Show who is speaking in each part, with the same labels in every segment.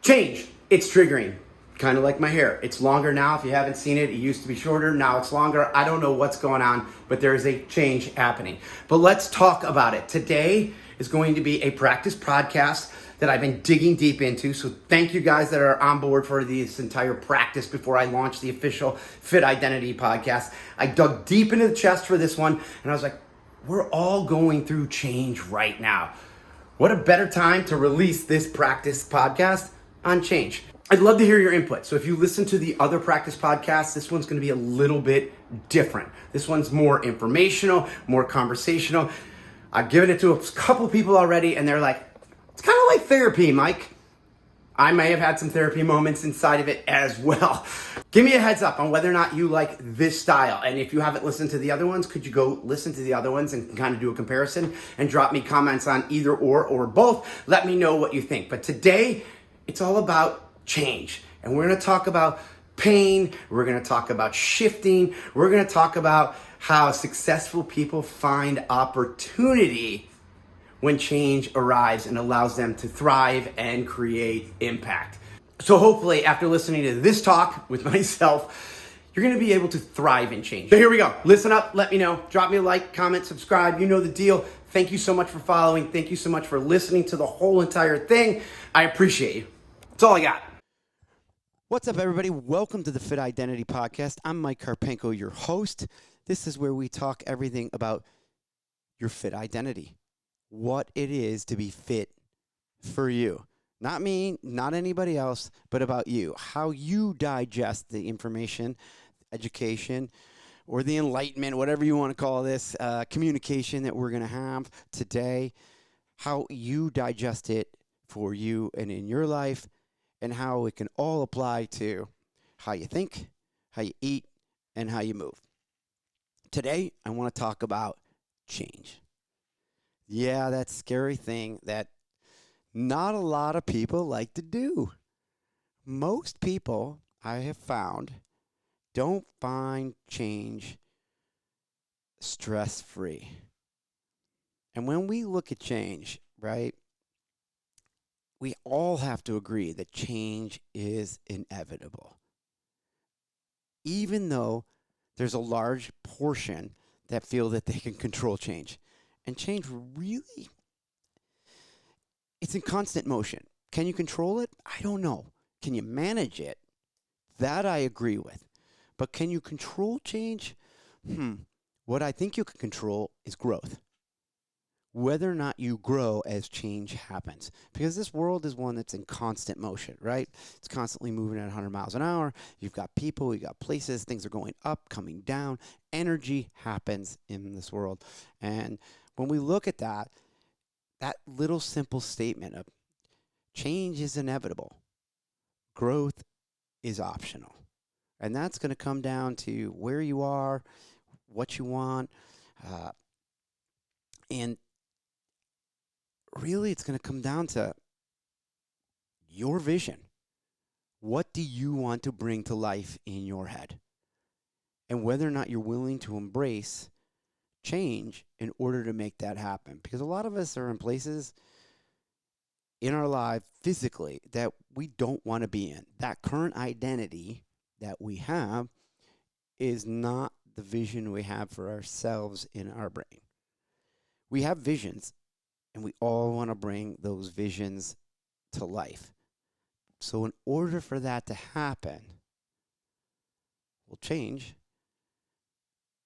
Speaker 1: Change. It's triggering. Kind of like my hair. It's longer now. If you haven't seen it, it used to be shorter. Now it's longer. I don't know what's going on, but there is a change happening. But let's talk about it. Today is going to be a practice podcast that I've been digging deep into. So thank you guys that are on board for this entire practice before I launch the official Fit Identity podcast. I dug deep into the chest for this one, and I was like, we're all going through change right now. What a better time to release this practice podcast on change. I'd love to hear your input. So if you listen to the other practice podcasts, this one's going to be a little bit different. This one's more informational, more conversational. I've given it to a couple people already, and they're like, it's kind of like therapy, Mike. I may have had some therapy moments inside of it as well. Give me a heads up on whether or not you like this style. And if you haven't listened to the other ones, could you go listen to the other ones and kind of do a comparison and drop me comments on either or both? Let me know what you think. But today, it's all about change. And we're going to talk about pain. We're going to talk about shifting. We're going to talk about how successful people find opportunity when change arrives and allows them to thrive and create impact. So hopefully after listening to this talk with myself, you're going to be able to thrive in change. So here we go. Listen up. Let me know. Drop me a like, comment, subscribe. You know the deal. Thank you so much for following. Thank you so much for listening to the whole entire thing. I appreciate you. That's all I got.
Speaker 2: What's up, everybody? Welcome to the Fit Identity Podcast. I'm Mike Karpenko, your host. This is where we talk everything about your fit identity, what it is to be fit for you. Not me, not anybody else, but about you. How you digest the information, education, or the enlightenment, whatever you want to call this, communication that we're going to have today. How you digest it for you and in your life, and how it can all apply to how you think, how you eat, and how you move. Today, I want to talk about change. Yeah, that scary thing that not a lot of people like to do. Most people, I have found, don't find change stress-free. And when we look at change, right, we all have to agree that change is inevitable. Even though there's a large portion that feel that they can control change. And change really, it's in constant motion. Can you control it? I don't know. Can you manage it? That I agree with. But can you control change? What I think you can control is growth. Whether or not you grow as change happens. Because this world is one that's in constant motion, right? It's constantly moving at 100 miles an hour. You've got people, you've got places, things are going up, coming down. Energy happens in this world. And when we look at that little simple statement of change is inevitable, growth is optional. And that's going to come down to where you are, what you want, and really, it's going to come down to your vision. What do you want to bring to life in your head? And whether or not you're willing to embrace change in order to make that happen. Because a lot of us are in places in our life physically that we don't want to be in. That current identity that we have is not the vision we have for ourselves in our brain. We have visions. And we all want to bring those visions to life. So in order for that to happen, we'll change,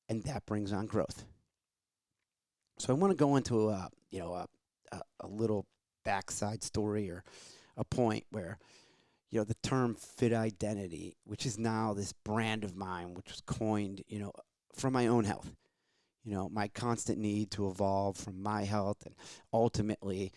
Speaker 2: and that brings on growth. So I want to go into a little backside story or a point where, the term fit identity, which is now this brand of mine, which was coined, for my own health. My constant need to evolve from my health and ultimately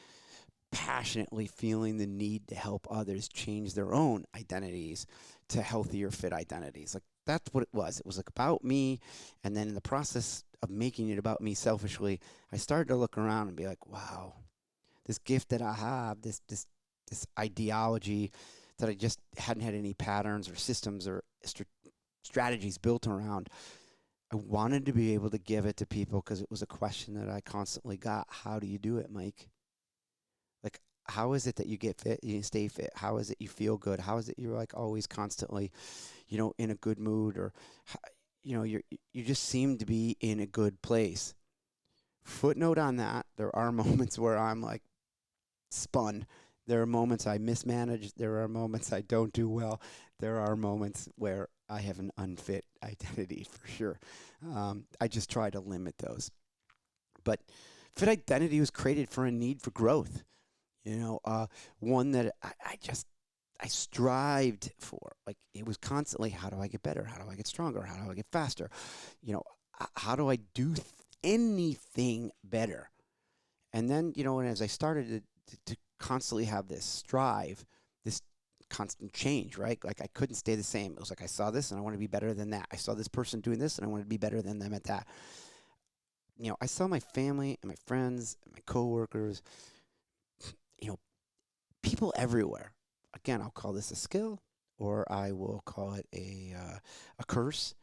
Speaker 2: passionately feeling the need to help others change their own identities to healthier fit identities. Like that's what it was. It was like about me. And then in the process of making it about me selfishly, I started to look around and be like, wow, this gift that I have, this ideology that I just hadn't had any patterns or systems or strategies built around. I wanted to be able to give it to people because it was a question that I constantly got. How do you do it, Mike? Like, how is it that you get fit, you stay fit? How is it you feel good? How is it you're like always constantly, in a good mood, or you just seem to be in a good place. Footnote on that, there are moments where I'm like spun. There are moments I mismanage. There are moments I don't do well. There are moments where I have an unfit identity for sure. I just try to limit those. But fit identity was created for a need for growth. One that I strived for. Like it was constantly, how do I get better? How do I get stronger? How do I get faster? How do I do anything better? And then, and as I started to constantly have this strive, this constant change, right? Like I couldn't stay the same. It was like I saw this and I want to be better than that. I saw this person doing this and I wanted to be better than them at that. I saw my family and my friends and my coworkers, people everywhere. Again, I'll call this a skill, or I will call it a curse.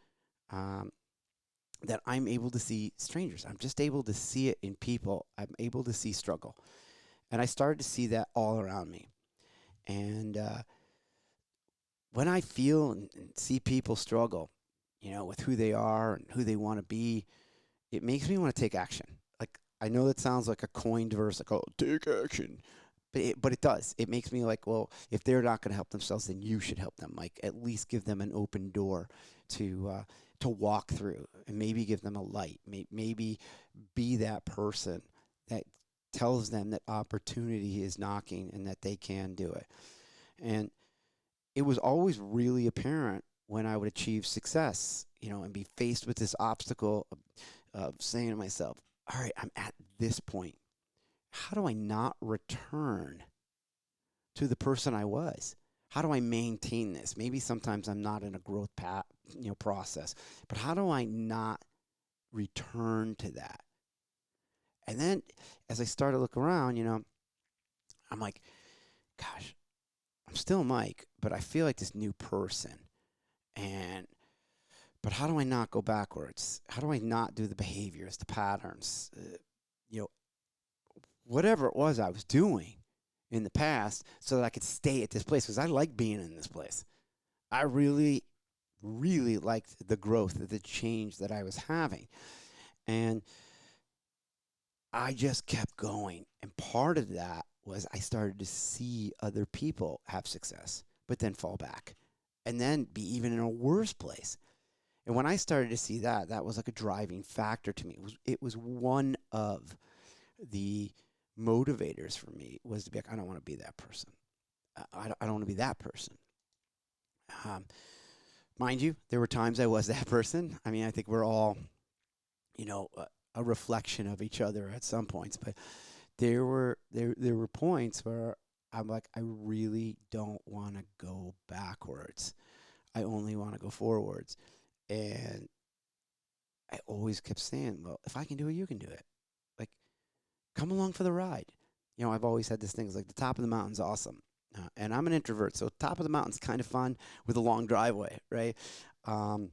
Speaker 2: Um, that I'm able to see strangers. I'm just able to see it in people. I'm able to see struggle. And I started to see that all around me. And when I feel and see people struggle, with who they are and who they want to be, it makes me want to take action. Like, I know that sounds like a coined verse, like, oh, take action. But it does. It makes me like, well, if they're not going to help themselves, then you should help them. Like, at least give them an open door to walk through, and maybe give them a light. Maybe be that person that tells them that opportunity is knocking and that they can do it. And it was always really apparent when I would achieve success, and be faced with this obstacle of saying to myself, all right, I'm at this point. How do I not return to the person I was? How do I maintain this? Maybe sometimes I'm not in a growth path, process, but how do I not return to that? And then as I started to look around, I'm like, gosh, I'm still Mike, but I feel like this new person. But how do I not go backwards? How do I not do the behaviors, the patterns, you know, whatever it was I was doing in the past, so that I could stay at this place? Because I like being in this place. I really, really liked the growth, the change that I was having. And I just kept going. And part of that was I started to see other people have success, but then fall back and then be even in a worse place. And when I started to see that, that was like a driving factor to me. It was one of the motivators for me, was to be like, I don't want to be that person. I don't want to be that person. Um, Mind you, there were times I was that person. I mean, I think we're all, a reflection of each other at some points. But there were points where I'm like, I really don't want to go backwards. I only want to go forwards. And I always kept saying, well, if I can do it, you can do it. Like, come along for the ride. I've always had this thing, it's like the top of the mountain's awesome. And I'm an introvert, so top of the mountain's kind of fun with a long driveway, right? Um,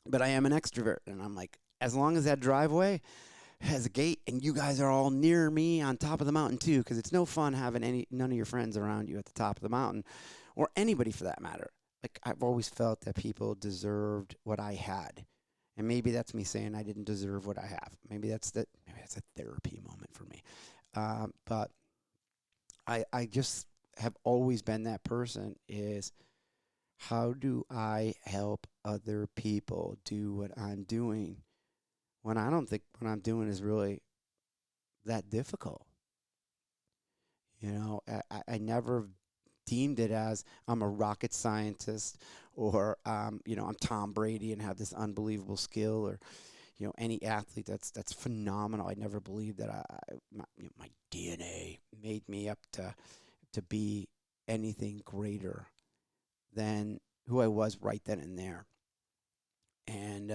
Speaker 2: but I am an extrovert, and I'm like, as long as that driveway has a gate and you guys are all near me on top of the mountain too, because it's no fun having none of your friends around you at the top of the mountain, or anybody for that matter. Like, I've always felt that people deserved what I had. And maybe that's me saying I didn't deserve what I have. Maybe that's a therapy moment for me. But I just have always been that person, is how do I help other people do what I'm doing when I don't think what I'm doing is really that difficult? I never deemed it as I'm a rocket scientist, or I'm Tom Brady and have this unbelievable skill, or any athlete that's phenomenal. I never believed that my DNA made me up to be anything greater than who I was right then and there. And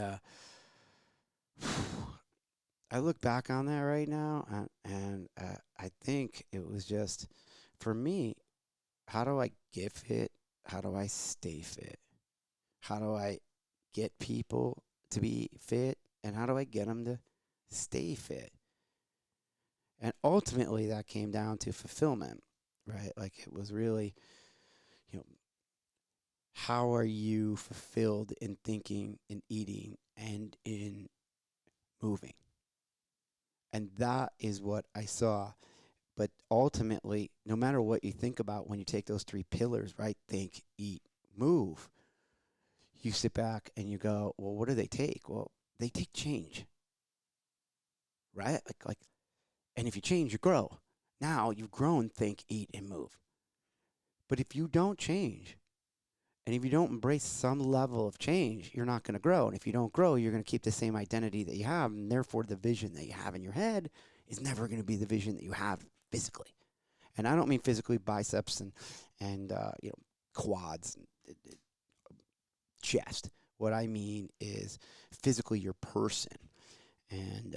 Speaker 2: I look back on that right now, and I think it was just, for me, how do I get fit? How do I stay fit? How do I get people to be fit? And how do I get them to stay fit? And ultimately, that came down to fulfillment. right? Like it was really, you know, how are you fulfilled in thinking, in eating, and in moving? And that is what I saw. But ultimately, no matter what you think about when you take those three pillars, right? Think, eat, move. You sit back and you go, well, what do they take? Well, they take change, right? And if you change, you grow. Now you've grown, think, eat, and move. But if you don't change, and if you don't embrace some level of change, you're not going to grow. And if you don't grow, you're going to keep the same identity that you have. And therefore, the vision that you have in your head is never going to be the vision that you have physically. And I don't mean physically biceps and quads and chest. What I mean is physically your person. And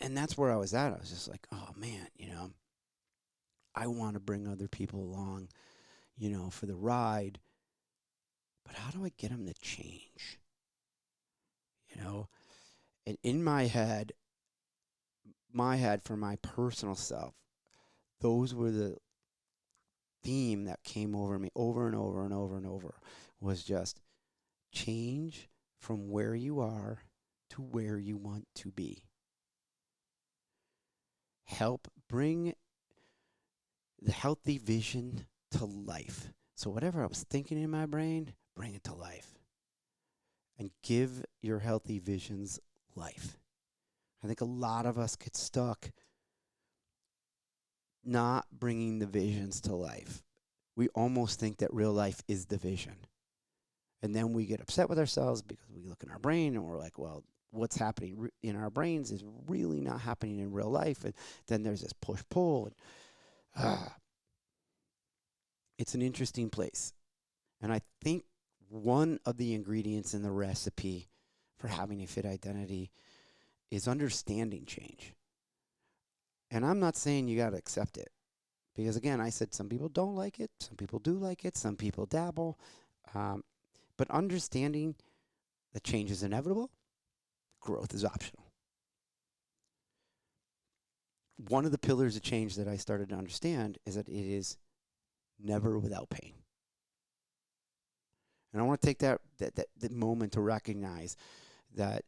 Speaker 2: and that's where I was at. I was just like, oh man, I want to bring other people along, for the ride. But how do I get them to change? You know, and in my head for my personal self, those were the theme that came over me over and over and over and over was just change from where you are to where you want to be. Help bring the healthy vision to life. So whatever I was thinking in my brain, bring it to life. And give your healthy visions life. I think a lot of us get stuck not bringing the visions to life. We almost think that real life is the vision. And then we get upset with ourselves because we look in our brain and we're like, well, what's happening in our brains is really not happening in real life. And then there's this push pull. And it's an interesting place. And I think one of the ingredients in the recipe for having a fit identity is understanding change. And I'm not saying you got to accept it. Because again, I said some people don't like it, some people do like it, some people dabble. But understanding that change is inevitable, growth is optional. One of the pillars of change that I started to understand is that it is never without pain. And I want to take that moment to recognize that,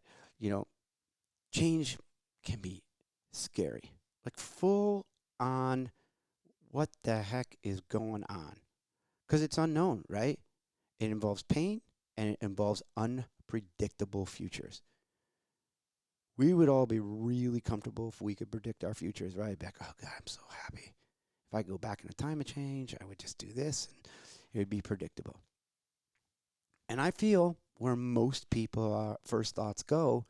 Speaker 2: change can be scary. Like full on, what the heck is going on? Because it's unknown, right? It involves pain and it involves unpredictable futures. We would all be really comfortable if we could predict our futures, right? Back, oh God, I'm so happy. If I go back in a time of change, I would just do this and it would be predictable. And I feel where most people first thoughts go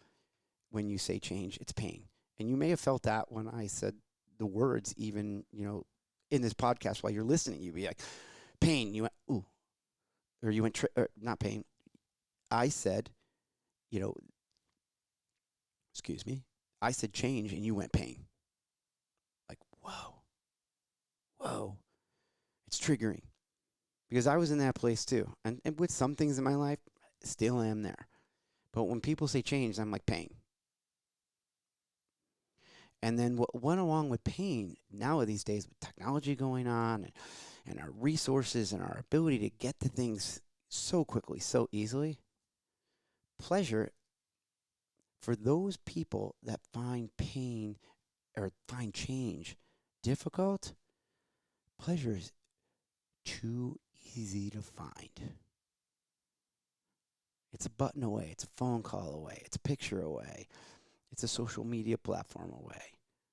Speaker 2: when you say change, it's pain. And you may have felt that when I said the words, even, in this podcast while you're listening, you'd be like, pain. You went, ooh. Or you went, not pain. I said, you know, excuse me. I said change and you went pain. Like, whoa, whoa. It's triggering because I was in that place too. And with some things in my life, still am there. But when people say change, I'm like pain. And then what went along with pain now these days with technology going on and our resources and our ability to get to things so quickly, so easily, pleasure for those people that find pain or find change difficult, pleasure is too easy to find. It's a button away, it's a phone call away, it's a picture away, it's a social media platform away.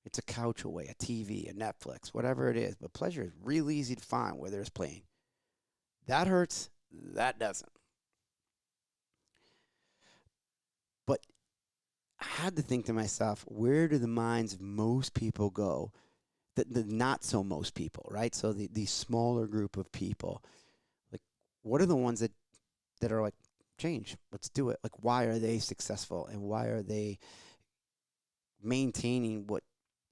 Speaker 2: It's a couch away, a TV, a Netflix, whatever it is. But pleasure is really easy to find where there's pain. That hurts, that doesn't. But I had to think to myself, where do the minds of most people go? The not so most people, right? So the smaller group of people, like, what are the ones that are like, change, let's do it. Like, why are they successful and why are they maintaining what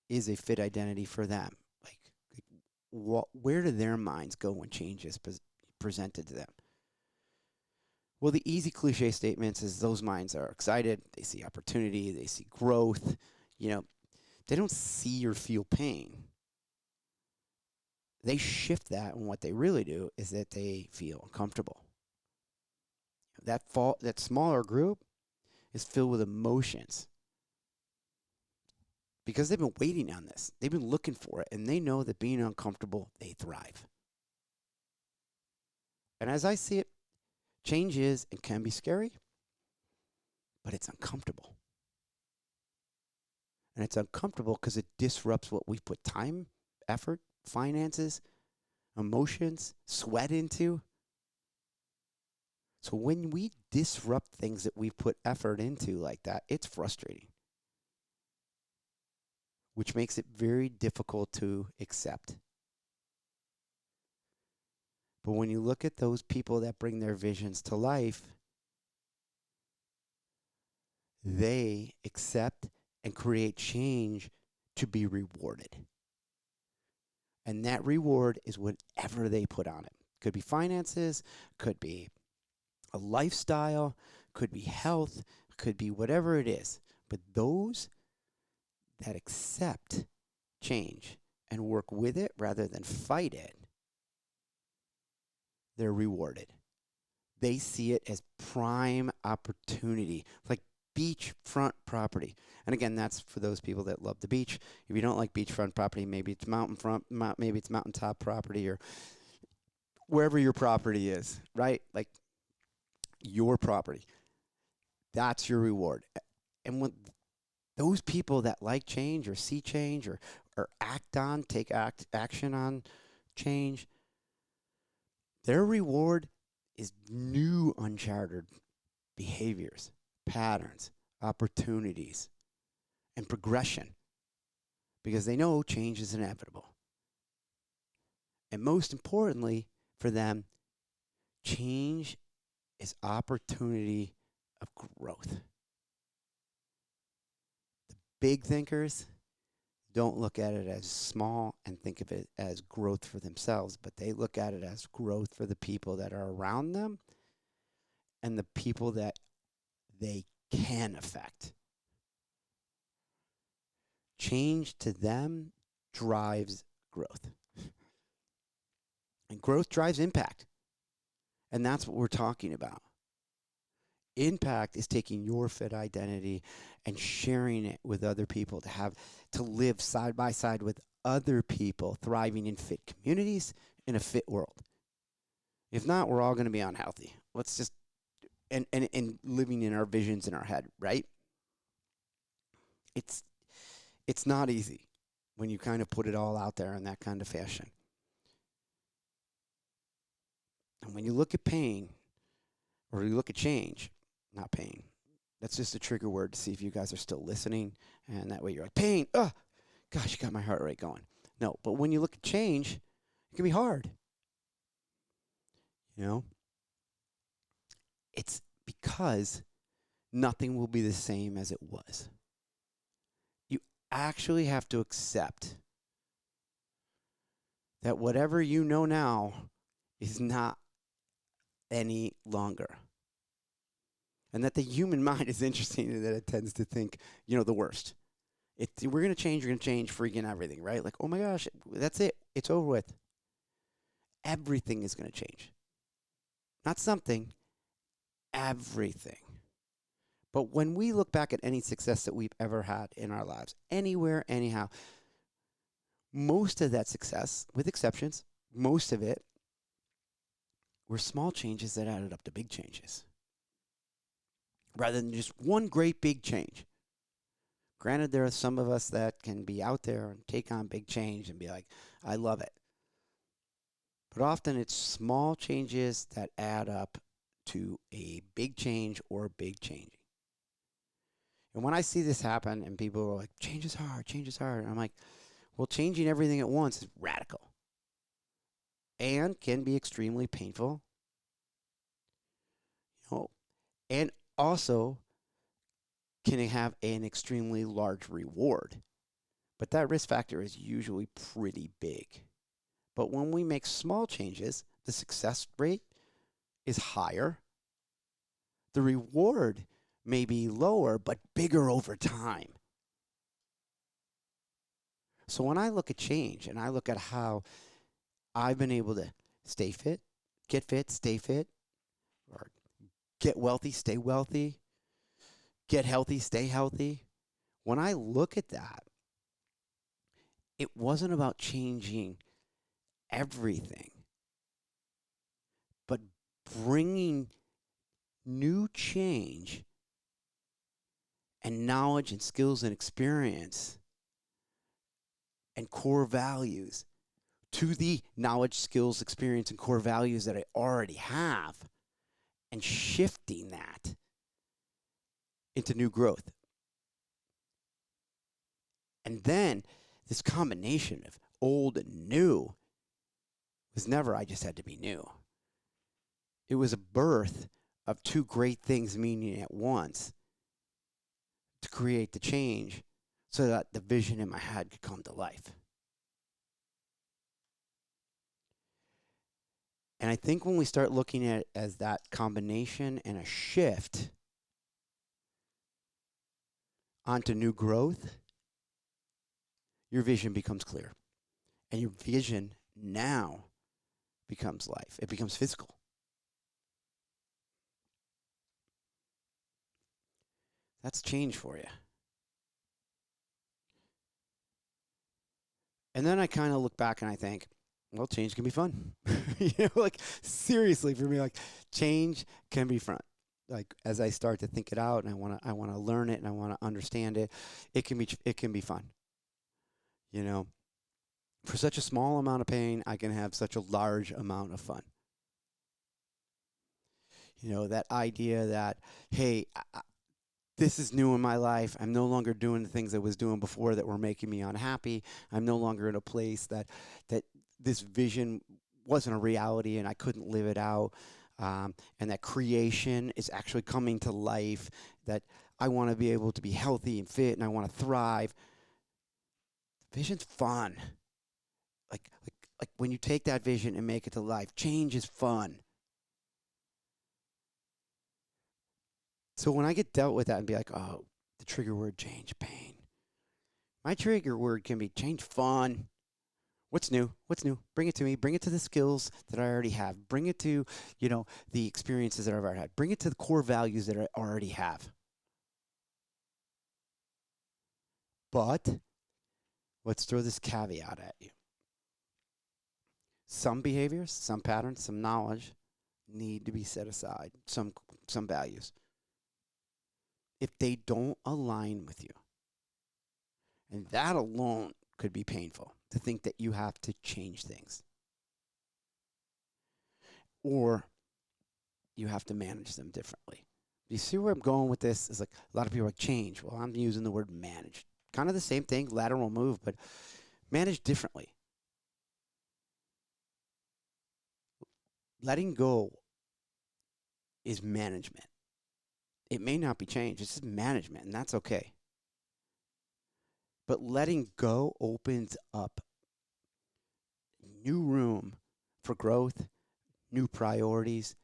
Speaker 2: is a fit identity for them? Where do their minds go when change is presented to them? Well, the easy cliche statements is those minds are excited, they see opportunity, they see growth. They don't see or feel pain. they shift that, and what they really do is that they feel uncomfortable. That smaller group is filled with emotions because they've been waiting on this. They've been looking for it, and they know that being uncomfortable, they thrive. And as I see it, change is and can be scary, but it's uncomfortable. And it's uncomfortable because it disrupts what we've put time, effort, finances, emotions, sweat into. So when we disrupt things that we've put effort into like that, it's frustrating, which makes it very difficult to accept. But when you look at those people that bring their visions to life, they accept and create change to be rewarded. And that reward is whatever they put on it. Could be finances, could be a lifestyle, could be health, could be whatever it is. But those that accept change and work with it rather than fight it, they're rewarded. They see it as prime opportunity, like beachfront property. And again, that's for those people that love the beach. If you don't like beachfront property, maybe it's maybe it's mountaintop property, or wherever your property is, right? Like your property. That's your reward. And when those people that like change or see change or take action on change, their reward is new uncharted behaviors, patterns, opportunities, and progression, because they know change is inevitable. And most importantly for them, change is opportunity of growth. The big thinkers don't look at it as small and think of it as growth for themselves, but they look at it as growth for the people that are around them and the people that they can affect. Change to them drives growth. And growth drives impact. And that's what we're talking about. Impact is taking your fit identity and sharing it with other people, to live side by side with other people thriving in fit communities in a fit world. If not, we're all going to be unhealthy. Let's just and living in our visions in our head, right? It's not easy when you kind of put it all out there in that kind of fashion. And when you look at pain, or you look at change, not pain. That's just a trigger word to see if you guys are still listening. And that way you're like, pain, oh, gosh, you got my heart rate going. No, but when you look at change, it can be hard. You know? It's because nothing will be the same as it was. You actually have to accept that whatever you know now is not any longer. And that the human mind is interesting and that it tends to think, the worst. We're going to change, freaking everything, right? Like, oh my gosh, that's it. It's over with. Everything is going to change. Not something, everything. But when we look back at any success that we've ever had in our lives, anywhere, anyhow, most of that success, with exceptions, most of it were small changes that added up to big changes, rather than just one great big change. Granted, there are some of us that can be out there and take on big change and be like, I love it. But often it's small changes that add up to a big change or a big changing. And when I see this happen and people are like, change is hard, and I'm like, well, changing everything at once is radical and can be extremely painful. And also can have an extremely large reward. But that risk factor is usually pretty big. But when we make small changes, the success rate is higher. The reward may be lower, but bigger over time. So when I look at change and I look at how I've been able to stay fit, stay fit, or get wealthy, stay wealthy, get healthy, stay healthy. When I look at that, it wasn't about changing everything, but bringing new change and knowledge and skills and experience and core values to the knowledge, skills, experience, and core values that I already have and shifting that into new growth. And then this combination of old and new was never, I just had to be new. It was a birth of two great things meeting at once to create the change so that the vision in my head could come to life. And I think when we start looking at it as that combination and a shift onto new growth, your vision becomes clear. And your vision now becomes life. It becomes physical. That's change for you. And then I kind of look back and I think, well, change can be fun. Like seriously for me, like change can be fun. Like as I start to think it out and I want to learn it and I want to understand it, it can be fun. You know, for such a small amount of pain, I can have such a large amount of fun. You know, that idea that, hey, this is new in my life. I'm no longer doing the things I was doing before that were making me unhappy. I'm no longer in a place that this vision wasn't a reality and I couldn't live it out. And that creation is actually coming to life, that I want to be able to be healthy and fit and I want to thrive. Vision's fun. Like when you take that vision and make it to life, change is fun. So when I get dealt with that and be like, oh, the trigger word change, pain. My trigger word can be change, fun. What's new? What's new? Bring it to me. Bring it to the skills that I already have. Bring it to, the experiences that I've already had. Bring it to the core values that I already have. But let's throw this caveat at you. Some behaviors, some patterns, some knowledge need to be set aside. Some values. If they don't align with you, and that alone could be painful to think that you have to change things. Or you have to manage them differently. You see where I'm going with this? It's like a lot of people are like, change. Well, I'm using the word manage. Kind of the same thing, lateral move, but manage differently. Letting go is management. It may not be change, it's just management, and that's okay. But letting go opens up new room for growth, new priorities.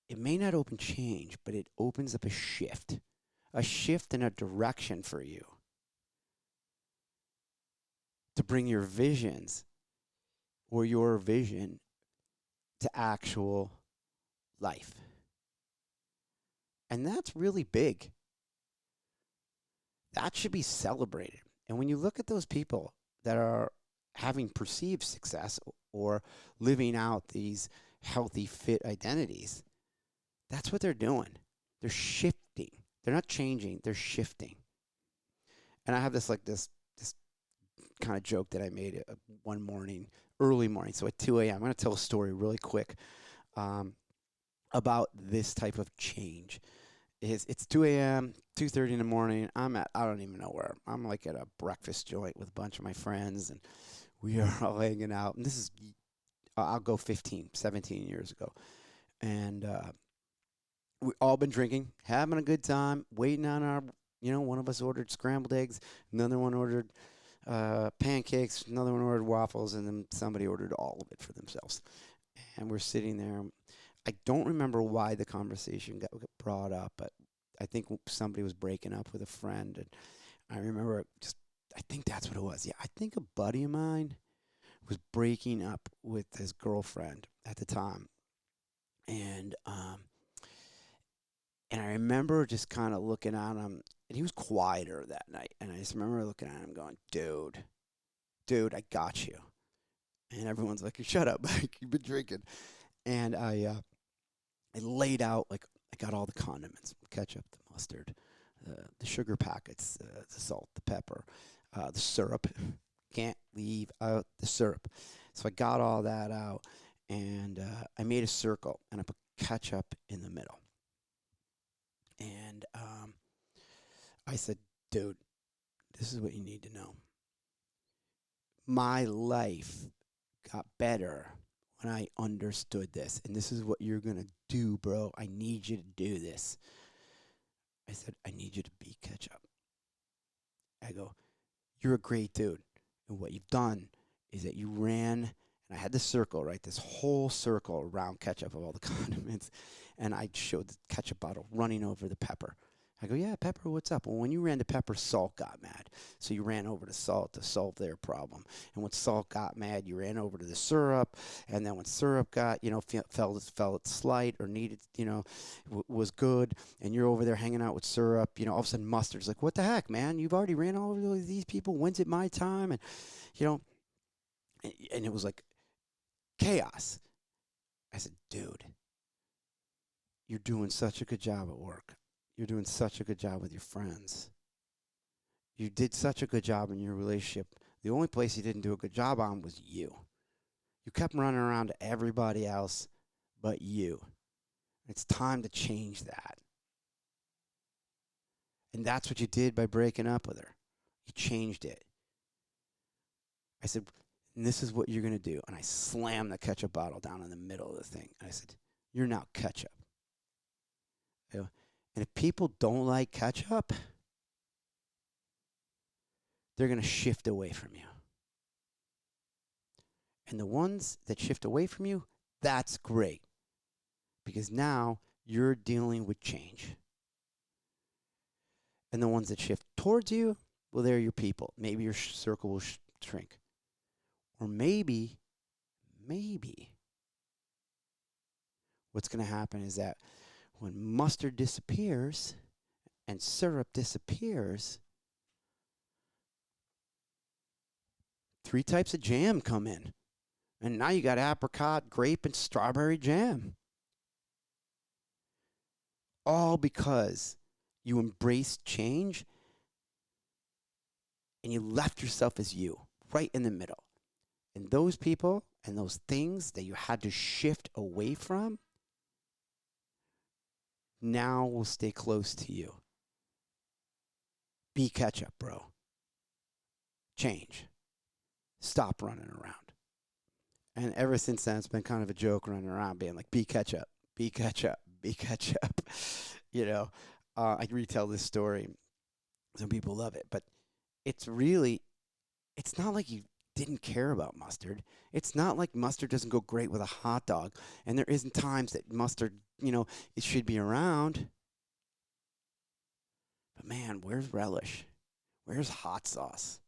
Speaker 2: It may not open change, but it opens up a shift in a direction for you to bring your visions or your vision to actual life. And that's really big. That should be celebrated. And when you look at those people that are having perceived success or living out these healthy, fit identities, that's what they're doing. They're shifting. They're not changing, they're shifting. And I have this kind of joke that I made one morning, early morning, so at 2 a.m. I'm going to tell a story really quick about this type of change. It's 2 a.m., 2:30 in the morning. I don't even know where. I'm like at a breakfast joint with a bunch of my friends, and we are all hanging out. And this is, I'll go 15, 17 years ago. And we all been drinking, having a good time, waiting on our, one of us ordered scrambled eggs, another one ordered pancakes, another one ordered waffles, and then somebody ordered all of it for themselves. And we're sitting there. I don't remember why the conversation got brought up, but I think somebody was breaking up with a friend, and I remember I think that's what it was. Yeah, I think a buddy of mine was breaking up with his girlfriend at the time, and and I remember just kind of looking at him, and he was quieter that night, and I just remember looking at him, going, dude, I got you. And everyone's like, shut up, Mike, you've been drinking. And I laid out, like, I got all the condiments, ketchup, the mustard, the sugar packets, the salt, the pepper, the syrup. Can't leave out the syrup. So I got all that out, and I made a circle, and I put ketchup in the middle. And I said, dude, this is what you need to know. My life got better when I understood this. And this is what you're going to do, bro. I need you to do this. I said, I need you to be ketchup. I go, you're a great dude. And what you've done is that you ran, and I had this circle, right? This whole circle around ketchup of all the condiments. And I showed the ketchup bottle running over the pepper. I go, yeah, pepper, what's up? Well, when you ran to pepper, salt got mad. So you ran over to salt to solve their problem. And when salt got mad, you ran over to the syrup. And then when syrup got, felt slight or needed, was good, and you're over there hanging out with syrup, all of a sudden mustard's like, what the heck, man? You've already ran all over these people. When's it my time? And, and it was like chaos. I said, dude, you're doing such a good job at work. You're doing such a good job with your friends. You did such a good job in your relationship. The only place you didn't do a good job on was you. You kept running around to everybody else but you. It's time to change that. And that's what you did by breaking up with her. You changed it. I said, and this is what you're going to do. And I slammed the ketchup bottle down in the middle of the thing. And I said, you're now ketchup. And if people don't like ketchup, they're going to shift away from you. And the ones that shift away from you, that's great. Because now you're dealing with change. And the ones that shift towards you, well, they're your people. Maybe your circle will shrink. Or maybe, what's going to happen is that when mustard disappears and syrup disappears, 3 types of jam come in. And now you got apricot, grape, and strawberry jam. All because you embraced change and you left yourself as you, right in the middle. And those people and those things that you had to shift away from now will stay close to you. Be ketchup, bro. Change. Stop running around. And ever since then, it's been kind of a joke running around being like, be ketchup, be ketchup, be ketchup. I retell this story. Some people love it, but it's not like you didn't care about mustard. It's not like mustard doesn't go great with a hot dog. And there isn't times that mustard, it should be around. But man, where's relish? Where's hot sauce?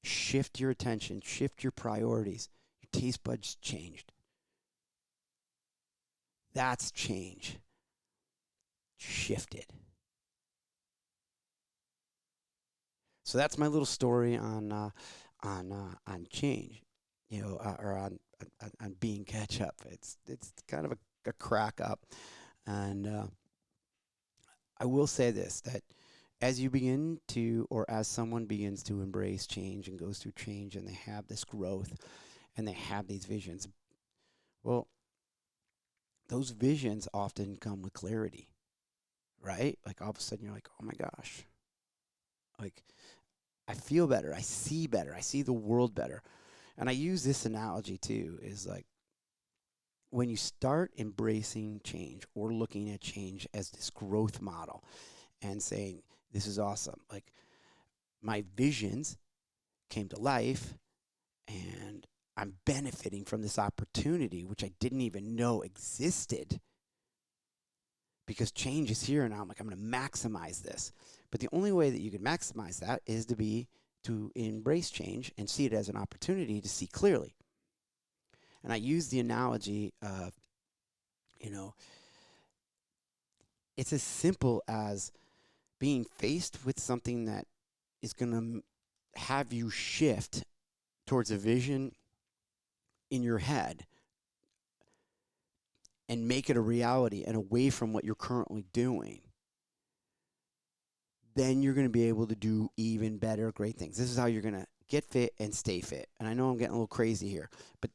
Speaker 2: Shift your attention, shift your priorities. Your taste buds changed. That's change. Shifted. So that's my little story on change, or on being ketchup. It's kind of a crack up, and I will say this, that as you begin to, or as someone begins to embrace change and goes through change, and they have this growth, and they have these visions, well, those visions often come with clarity, right? Like all of a sudden you're like, oh my gosh, like I feel better, I see the world better. And I use this analogy too, is like when you start embracing change or looking at change as this growth model and saying, this is awesome, like my visions came to life and I'm benefiting from this opportunity, which I didn't even know existed, because change is here now. I'm like, I'm going to maximize this. But the only way that you can maximize that is to be to embrace change and see it as an opportunity to see clearly. And I use the analogy of, you know, it's as simple as being faced with something that is going to have you shift towards a vision in your head and make it a reality and away from what you're currently doing. Then you're going to be able to do even better, great things. This is how you're going to get fit and stay fit. And I know I'm getting a little crazy here, but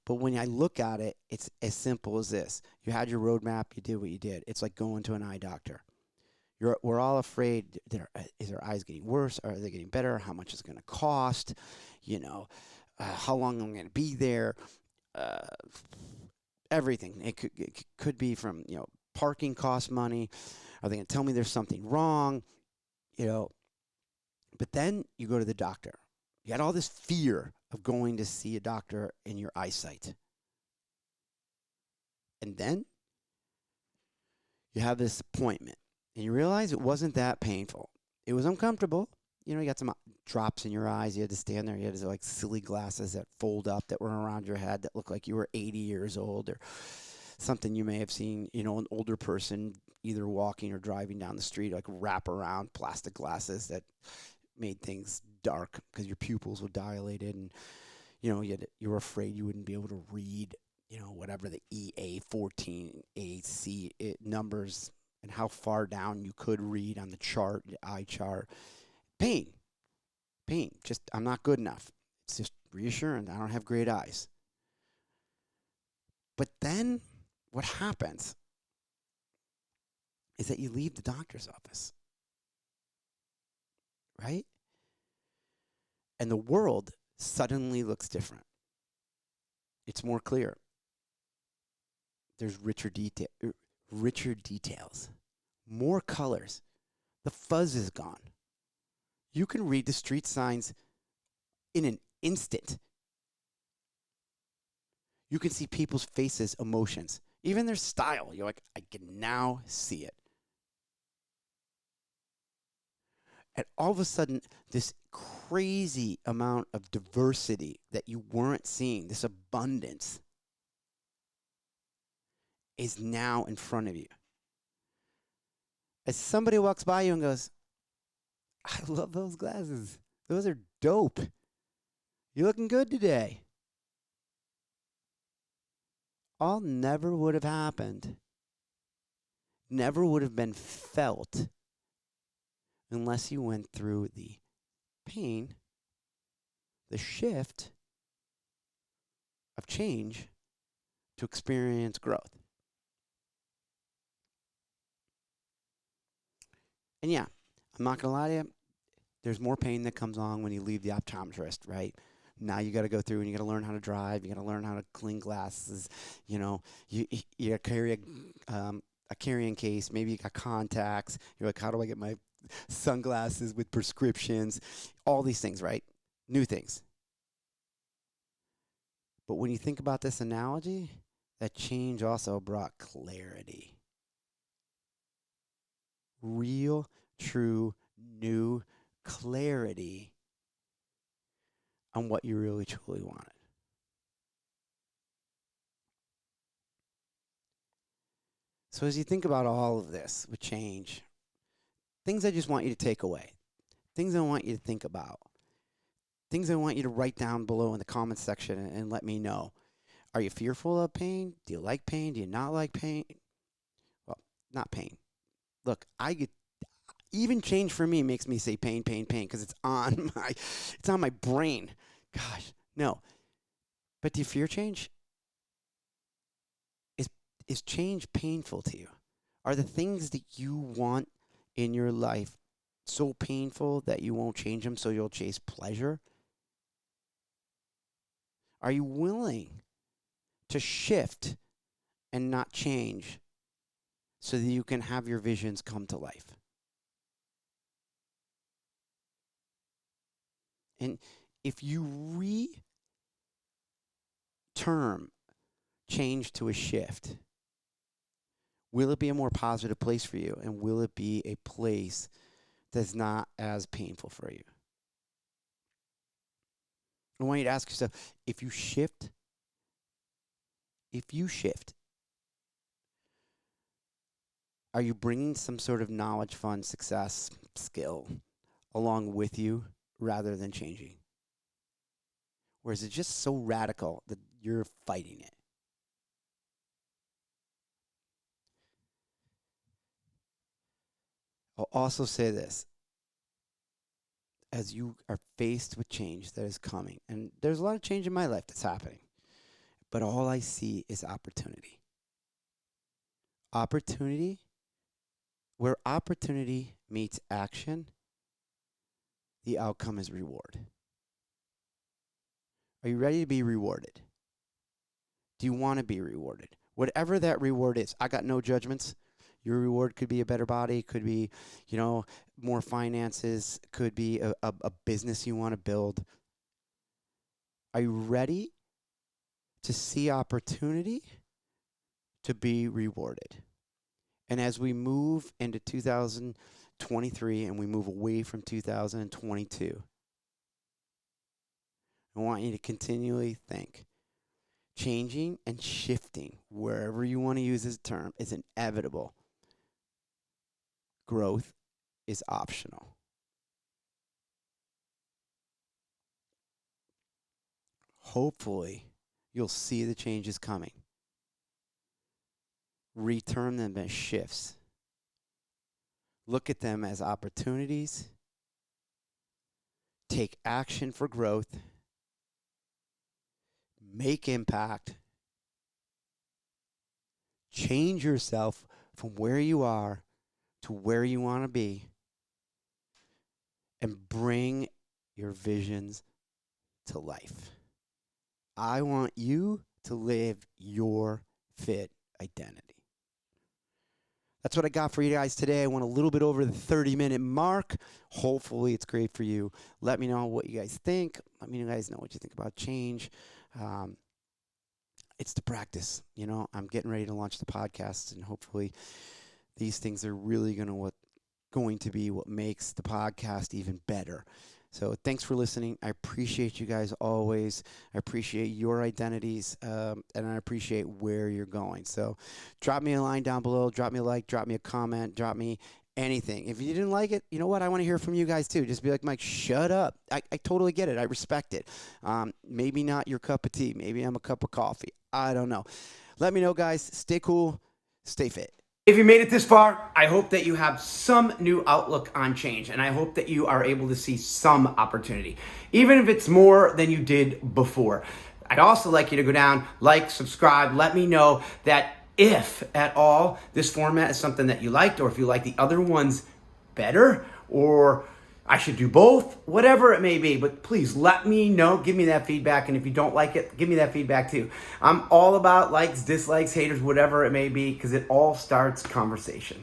Speaker 2: when I look at it, it's as simple as this. You had your roadmap, you did what you did. It's like going to an eye doctor. We're all afraid, is our eyes getting worse? Are they getting better? How much is it going to cost? How long am I going to be there? Uh, Everything. It could be from, parking costs money. Are they going to tell me there's something wrong? But then you go to the doctor. You had all this fear of going to see a doctor in your eyesight. And then you have this appointment and you realize it wasn't that painful. It was uncomfortable. You got some drops in your eyes. You had to stand there. You had like silly glasses that fold up that were around your head that looked like you were 80 years old, or something you may have seen, an older person either walking or driving down the street, like wrap around plastic glasses that made things dark because your pupils were dilated, and you were afraid you wouldn't be able to read, whatever the EA14AC numbers and how far down you could read on the chart, the eye chart. Pain. Just, I'm not good enough. It's just reassuring. I don't have great eyes. But then what happens is that you leave the doctor's office, right? And the world suddenly looks different. It's more clear. There's richer details, more colors. The fuzz is gone. You can read the street signs in an instant. You can see people's faces, emotions, even their style. You're like, I can now see it. And all of a sudden, this crazy amount of diversity that you weren't seeing, this abundance, is now in front of you. As somebody walks by you and goes, I love those glasses. Those are dope. You're looking good today. All never would have happened. Never would have been felt unless you went through the pain, the shift of change to experience growth. And yeah, I'm not going to lie to you. There's more pain that comes on when you leave the optometrist, right? Now you got to go through and you got to learn how to drive. You got to learn how to clean glasses. You carry a carrying case. Maybe you got contacts. You're like, how do I get my sunglasses with prescriptions? All these things, right? New things. But when you think about this analogy, that change also brought clarity. Real, true, new clarity on what you really truly wanted. So as you think about all of this with change, things I just want you to take away, things I want you to think about, things I want you to write down below in the comments section and let me know. Are you fearful of pain? Do you like pain? Do you not like pain? Well, not pain. Look, even change for me makes me say pain, pain, pain, because it's on my brain. Gosh, no. But do you fear change? Is change painful to you? Are the things that you want in your life so painful that you won't change them so you'll chase pleasure? Are you willing to shift and not change so that you can have your visions come to life? And if you re-term change to a shift, will it be a more positive place for you? And will it be a place that's not as painful for you? I want you to ask yourself, if you shift, are you bringing some sort of knowledge, fun, success, skill along with you rather than changing? Or is it just so radical that you're fighting it? I'll also say this. As you are faced with change that is coming, and there's a lot of change in my life that's happening, but all I see is opportunity. Opportunity, where opportunity meets action, the outcome is reward. Are you ready to be rewarded? Do you want to be rewarded? Whatever that reward is, I got no judgments. Your reward could be a better body, could be, more finances, could be a business you want to build. Are you ready to see opportunity to be rewarded? And as we move into 2023 and we move away from 2022, I want you to continually think. Changing and shifting, wherever you want to use this term, is inevitable. Growth is optional. Hopefully, you'll see the changes coming. Return them as shifts. Look at them as opportunities. Take action for growth. Make impact. Change yourself from where you are to where you want to be. And bring your visions to life. I want you to live your fit identity. That's what I got for you guys today. I went a little bit over the 30-minute mark. Hopefully it's great for you. Let me know what you guys think. Let me guys know what you think about change. It's the practice. I'm getting ready to launch the podcast, and hopefully these things are really going to be what makes the podcast even better. So thanks for listening. I appreciate you guys always. I appreciate your identities, and I appreciate where you're going. So drop me a line down below. Drop me a like. Drop me a comment. Drop me anything. If you didn't like it, you know what? I want to hear from you guys too. Just be like, Mike, shut up. I totally get it. I respect it. Maybe not your cup of tea. Maybe I'm a cup of coffee. I don't know. Let me know, guys. Stay cool. Stay fit.
Speaker 1: If you made it this far, I hope that you have some new outlook on change, and I hope that you are able to see some opportunity, even if it's more than you did before. I'd also like you to go down, like, subscribe, let me know that if at all this format is something that you liked, or if you like the other ones better, or I should do both, whatever it may be. But please let me know, give me that feedback, and if you don't like it, give me that feedback too. I'm all about likes, dislikes, haters, whatever it may be, because it all starts conversation.